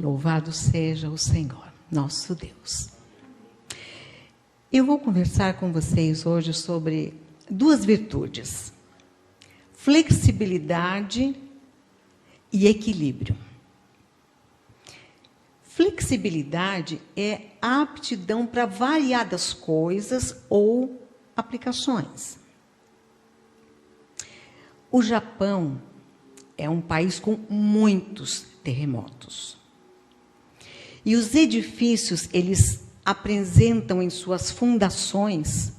Louvado seja o Senhor, nosso Deus. Eu vou conversar com vocês hoje sobre duas virtudes: flexibilidade e equilíbrio. Flexibilidade é a aptidão para variadas coisas ou aplicações. O Japão é um país com muitos terremotos. E os edifícios, eles apresentam em suas fundações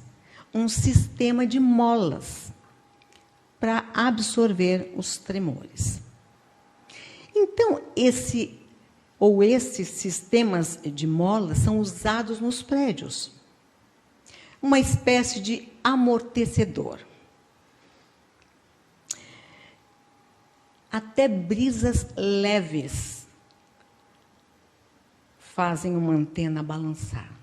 um sistema de molas para absorver os tremores. Então, esses sistemas de molas são usados nos prédios. Uma espécie de amortecedor. Até brisas leves fazem uma antena balançar.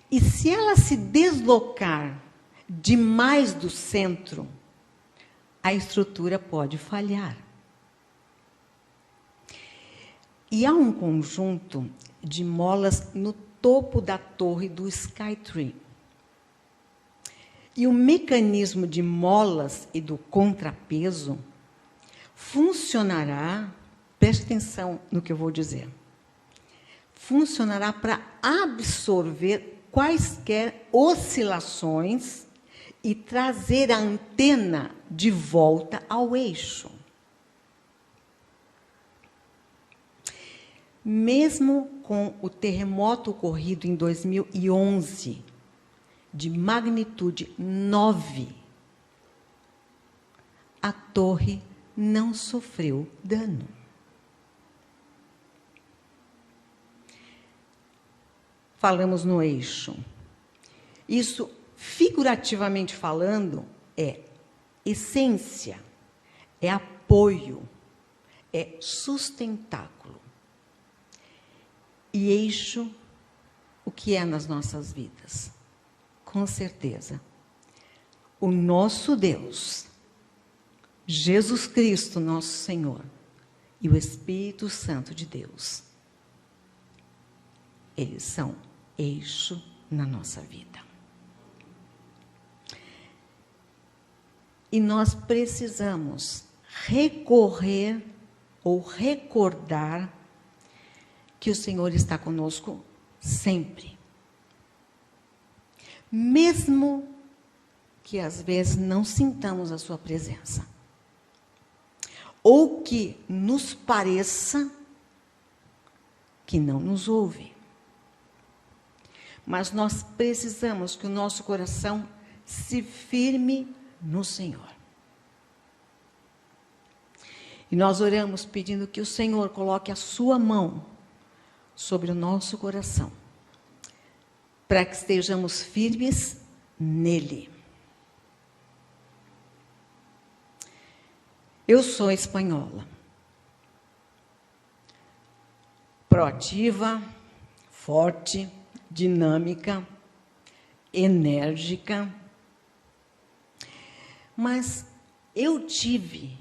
E se ela se deslocar demais do centro, a estrutura pode falhar. E há um conjunto de molas no topo da torre do Skytree. E o mecanismo de molas e do contrapeso funcionará, preste atenção no que eu vou dizer, funcionará para absorver quaisquer oscilações e trazer a antena de volta ao eixo. Mesmo com o terremoto ocorrido em 2011, de magnitude 9, a torre não sofreu dano. Falamos no eixo. Isso, figurativamente falando, é essência, é apoio, é sustentáculo. E eixo, o que é nas nossas vidas? Com certeza, o nosso Deus, Jesus Cristo, nosso Senhor, e o Espírito Santo de Deus, eles são eixo na nossa vida. E nós precisamos recorrer ou recordar que o Senhor está conosco sempre. Mesmo que às vezes não sintamos a sua presença. Ou que nos pareça que não nos ouve. Mas nós precisamos que o nosso coração se firme no Senhor. E nós oramos pedindo que o Senhor coloque a sua mão sobre o nosso coração, para que estejamos firmes nele. Eu sou espanhola, proativa, forte, dinâmica, enérgica, mas eu tive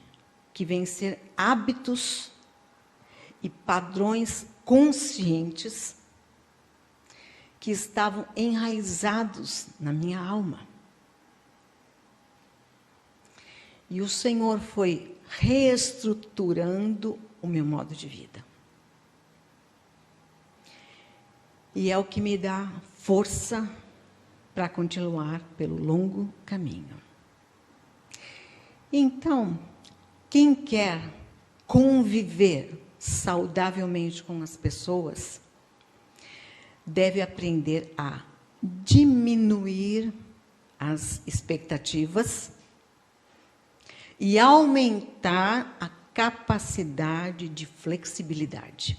que vencer hábitos e padrões conscientes que estavam enraizados na minha alma. E o Senhor foi reestruturando o meu modo de vida. E é o que me dá força para continuar pelo longo caminho. Então, quem quer conviver saudavelmente com as pessoas, deve aprender a diminuir as expectativas e aumentar a capacidade de flexibilidade.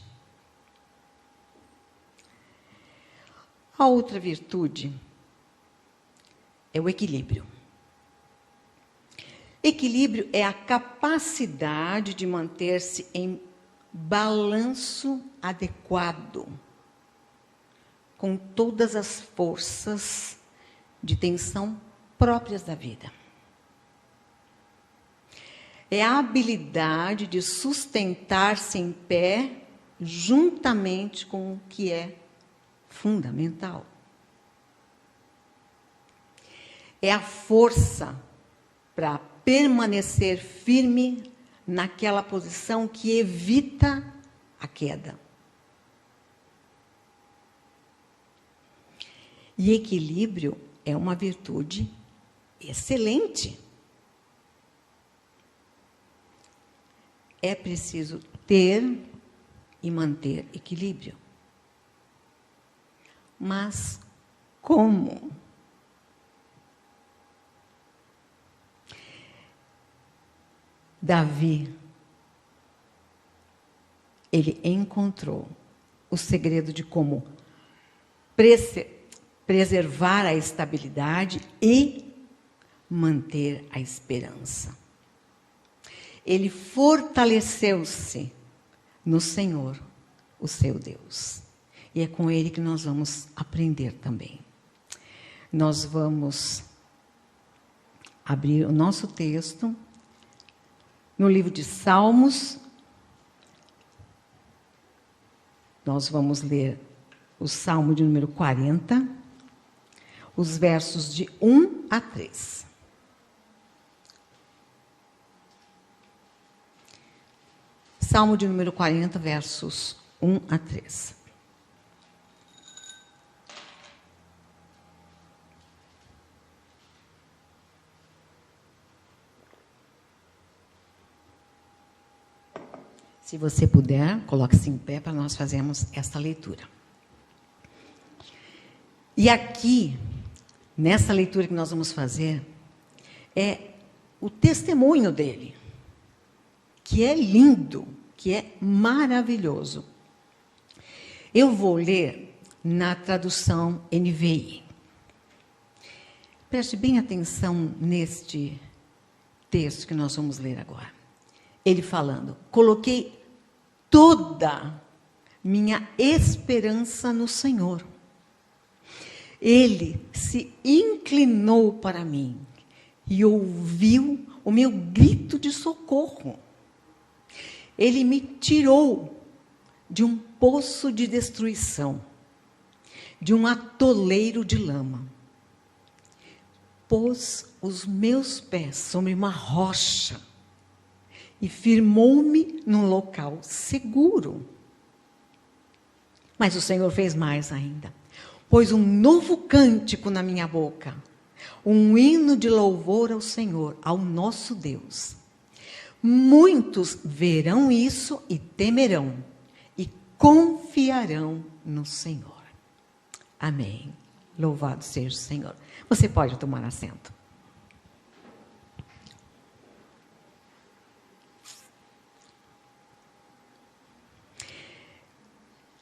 A outra virtude é o equilíbrio. Equilíbrio é a capacidade de manter-se em balanço adequado com todas as forças de tensão próprias da vida. É a habilidade de sustentar-se em pé juntamente com o que é fundamental. É a força para permanecer firme naquela posição que evita a queda. E equilíbrio é uma virtude excelente. É preciso ter e manter equilíbrio. Mas como? Davi, ele encontrou o segredo de como preservar a estabilidade e manter a esperança. Ele fortaleceu-se no Senhor, o seu Deus. E é com ele que nós vamos aprender também. Nós vamos abrir o nosso texto no livro de Salmos. Nós vamos ler o Salmo de número 40, os versos de 1 a 3. Salmo de número 40, versos 1 a 3. Se você puder, coloque-se em pé para nós fazermos esta leitura. E aqui, nessa leitura que nós vamos fazer, é o testemunho dele, que é lindo, que é maravilhoso. Eu vou ler na tradução NVI. Preste bem atenção neste texto que nós vamos ler agora. Ele falando: coloquei toda minha esperança no Senhor. Ele se inclinou para mim e ouviu o meu grito de socorro. Ele me tirou de um poço de destruição, de um atoleiro de lama. Pôs os meus pés sobre uma rocha e firmou-me num local seguro. Mas o Senhor fez mais ainda. Pôs um novo cântico na minha boca, um hino de louvor ao Senhor, ao nosso Deus. Muitos verão isso e temerão, e confiarão no Senhor. Amém. Louvado seja o Senhor. Você pode tomar assento.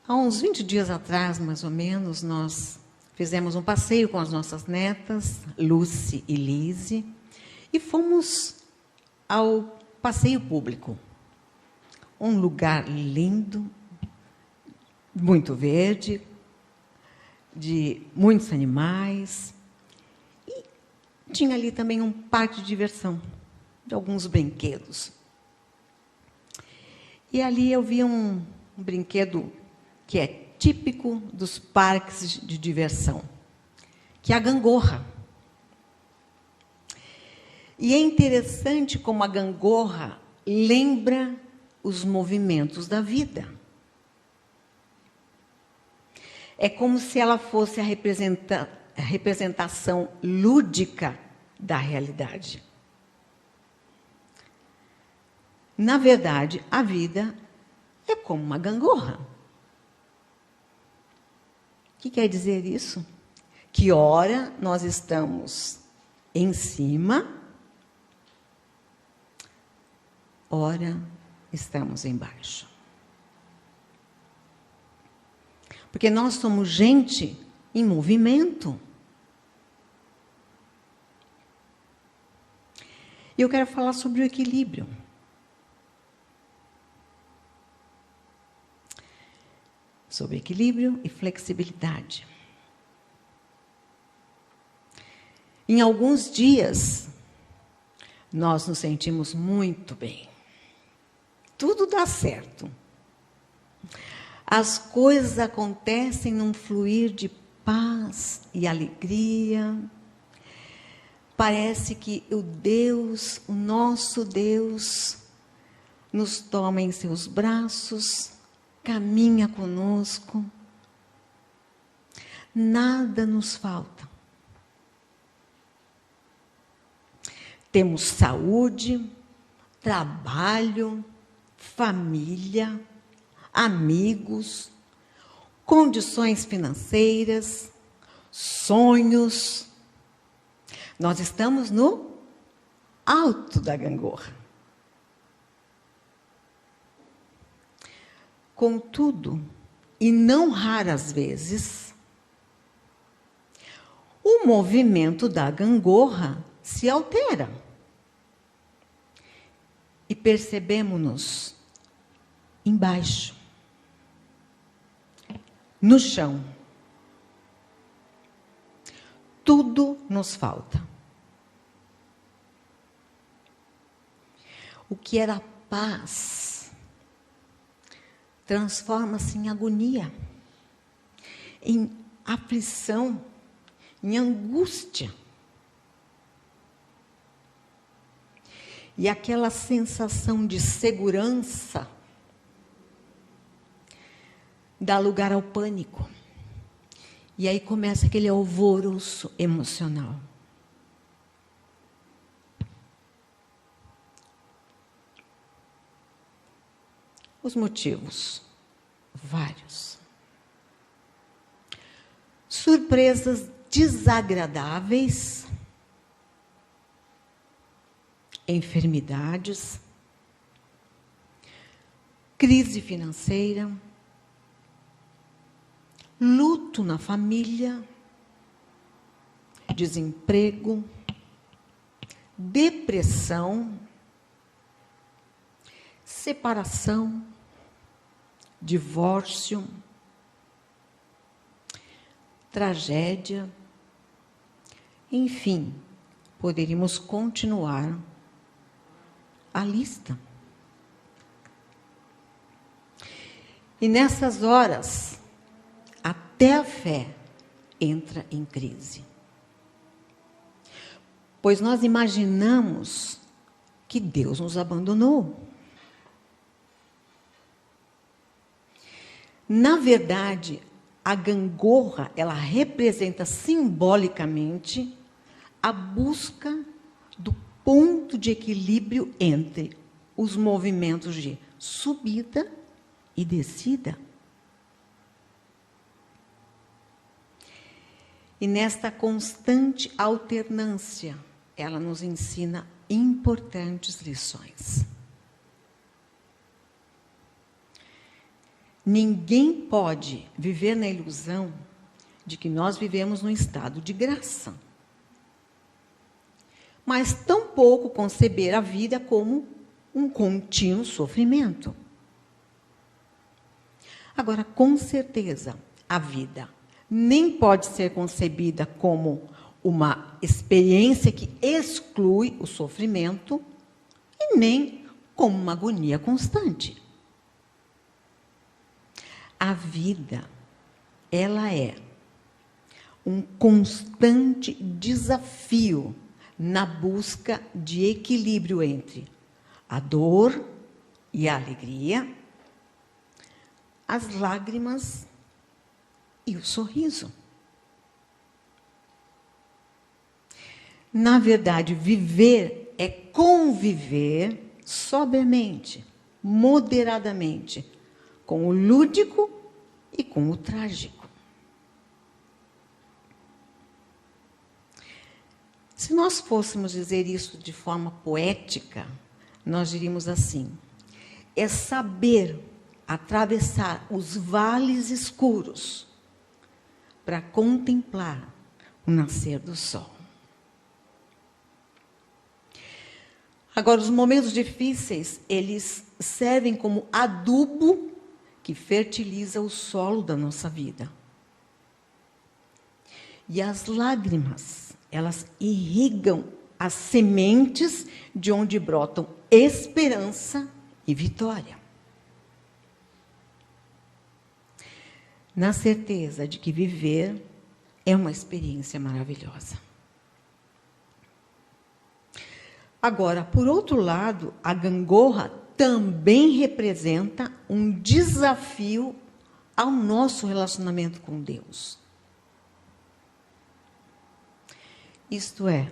Há uns 20 dias atrás, mais ou menos, nós fizemos um passeio com as nossas netas, Lucy e Lise, e fomos ao passeio público. Um lugar lindo, muito verde, de muitos animais. E tinha ali também um parque de diversão, de alguns brinquedos. E ali eu vi um brinquedo que é típico dos parques de diversão, que é a gangorra. E é interessante como a gangorra lembra os movimentos da vida. É como se ela fosse a representação lúdica da realidade. Na verdade, a vida é como uma gangorra. O que quer dizer isso? Que ora nós estamos em cima, ora estamos embaixo. Porque nós somos gente em movimento. E eu quero falar sobre o equilíbrio. Sobre equilíbrio e flexibilidade. Em alguns dias, nós nos sentimos muito bem. Tudo dá certo. As coisas acontecem num fluir de paz e alegria. Parece que o nosso Deus, nos toma em seus braços, caminha conosco. Nada nos falta. Temos saúde, trabalho, família, amigos, condições financeiras, sonhos. Nós estamos no alto da gangorra. Contudo, e não raras vezes, o movimento da gangorra se altera. E percebemos-nos embaixo, no chão. Tudo nos falta. O que era paz transforma-se em agonia, em aflição, em angústia. E aquela sensação de segurança dá lugar ao pânico. E aí começa aquele alvoroço emocional. Os motivos, vários. Surpresas desagradáveis, enfermidades, crise financeira, luto na família, desemprego, depressão, separação, divórcio, tragédia, enfim, poderíamos continuar a lista. E nessas horas, até a fé entra em crise. Pois nós imaginamos que Deus nos abandonou. Na verdade, a gangorra, ela representa simbolicamente a busca do ponto de equilíbrio entre os movimentos de subida e descida. E nesta constante alternância, ela nos ensina importantes lições. Ninguém pode viver na ilusão de que nós vivemos num estado de graça. Mas tampouco conceber a vida como um contínuo sofrimento. Agora, com certeza, a vida nem pode ser concebida como uma experiência que exclui o sofrimento e nem como uma agonia constante. A vida, ela é um constante desafio na busca de equilíbrio entre a dor e a alegria, as lágrimas e o sorriso. Na verdade, viver é conviver sobriamente, moderadamente, com o lúdico e com o trágico. Se nós fôssemos dizer isso de forma poética, nós diríamos assim: é saber atravessar os vales escuros para contemplar o nascer do sol. Agora, os momentos difíceis, eles servem como adubo que fertiliza o solo da nossa vida. E as lágrimas, elas irrigam as sementes de onde brotam esperança e vitória. na certeza de que viver é uma experiência maravilhosa. Agora, por outro lado, a gangorra também representa um desafio ao nosso relacionamento com Deus. Isto é,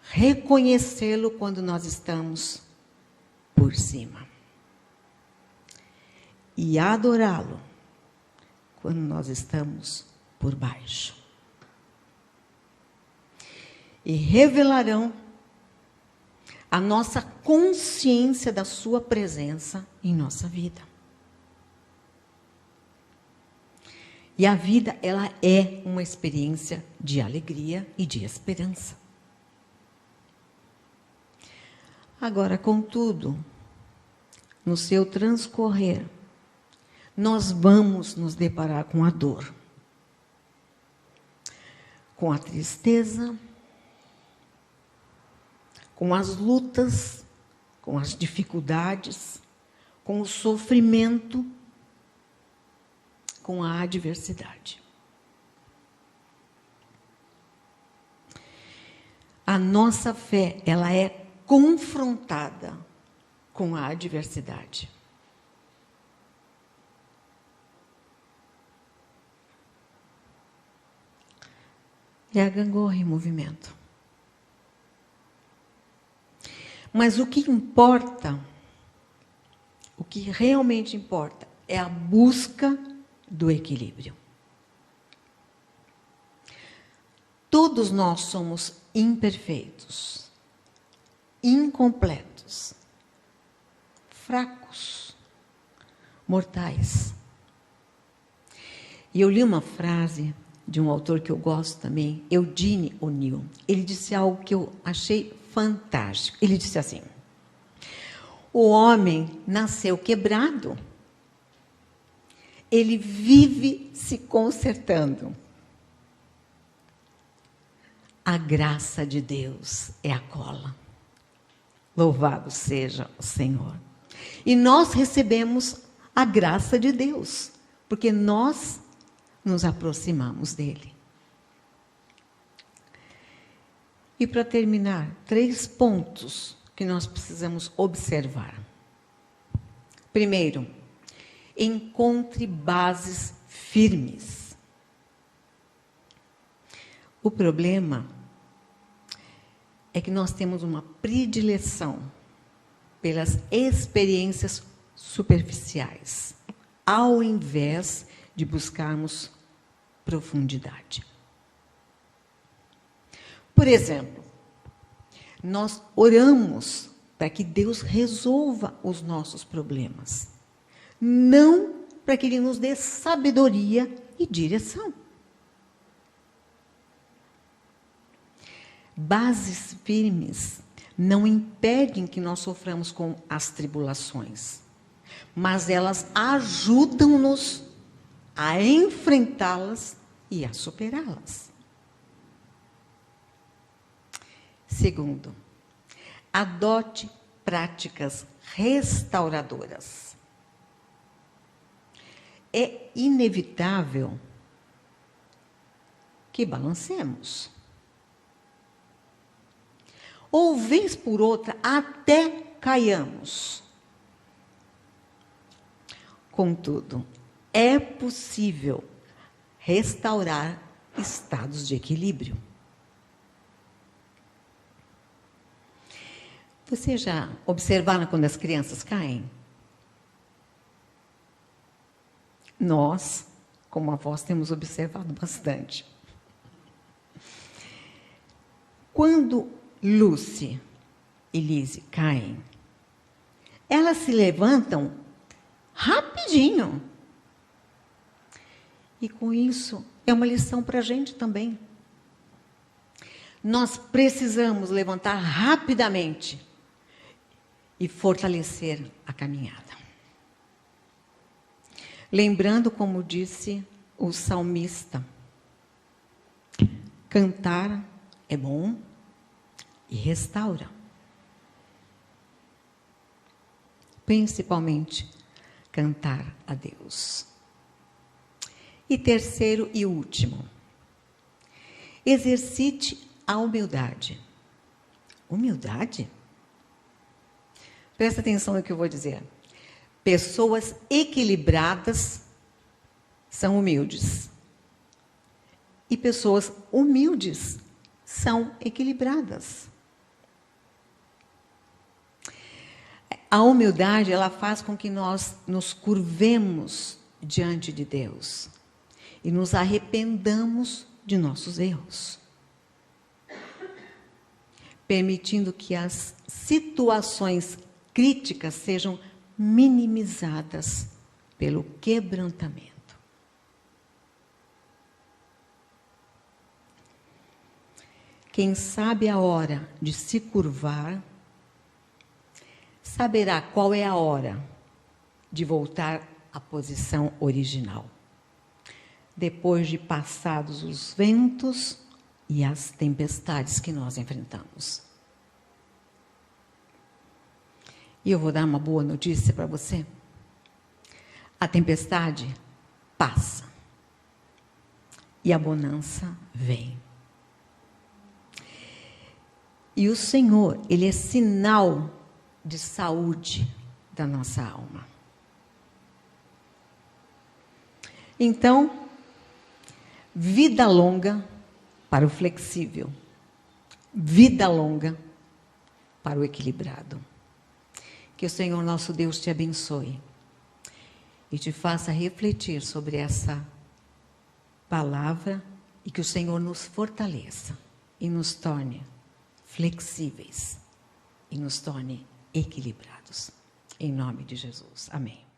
reconhecê-lo quando nós estamos por cima. E adorá-lo quando nós estamos por baixo. E revelarão a nossa consciência da sua presença em nossa vida. E a vida, ela é uma experiência de alegria e de esperança. Agora, contudo, no seu transcorrer, nós vamos nos deparar com a dor, com a tristeza, com as lutas, com as dificuldades, com o sofrimento, com a adversidade. A nossa fé, ela é confrontada com a adversidade. É a gangorra em movimento. Mas o que importa, o que realmente importa, é a busca do equilíbrio. Todos nós somos imperfeitos, incompletos, fracos, mortais. E eu li uma frase de um autor que eu gosto também, Eugene O'Neill. Ele disse algo que eu achei fantástico. Ele disse assim: o homem nasceu quebrado, ele vive se consertando. A graça de Deus é a cola. Louvado seja o Senhor. E nós recebemos a graça de Deus, porque nós nos aproximamos dele. E para terminar, 3 pontos que nós precisamos observar. Primeiro, encontre bases firmes. O problema é que nós temos uma predileção pelas experiências superficiais, ao invés de buscarmos profundidade. Por exemplo, nós oramos para que Deus resolva os nossos problemas, não para que Ele nos dê sabedoria e direção. Bases firmes não impedem que nós soframos com as tribulações, mas elas ajudam-nos a enfrentá-las e a superá-las. Segundo, adote práticas restauradoras. É inevitável que balancemos. Ou, vez por outra, até caiamos. Contudo, é possível restaurar estados de equilíbrio. Vocês já observaram quando as crianças caem? Nós, como avós, temos observado bastante. Quando Lucy e Lizzie caem, elas se levantam rapidinho. E com isso, é uma lição para a gente também. Nós precisamos levantar rapidamente e fortalecer a caminhada. Lembrando, como disse o salmista, cantar é bom e restaura. Principalmente, cantar a Deus. E terceiro e último, exercite a humildade. Humildade? Presta atenção no que eu vou dizer. Pessoas equilibradas são humildes. E pessoas humildes são equilibradas. A humildade, ela faz com que nós nos curvemos diante de Deus e nos arrependamos de nossos erros, permitindo que as situações críticas sejam minimizadas pelo quebrantamento. Quem sabe a hora de se curvar, saberá qual é a hora de voltar à posição original, depois de passados os ventos e as tempestades que nós enfrentamos. E eu vou dar uma boa notícia para você. A tempestade passa e a bonança vem. E o Senhor, Ele é sinal de saúde da nossa alma. Então, vida longa para o flexível, vida longa para o equilibrado. Que o Senhor nosso Deus te abençoe e te faça refletir sobre essa palavra e que o Senhor nos fortaleça e nos torne flexíveis e nos torne equilibrados. Em nome de Jesus. Amém.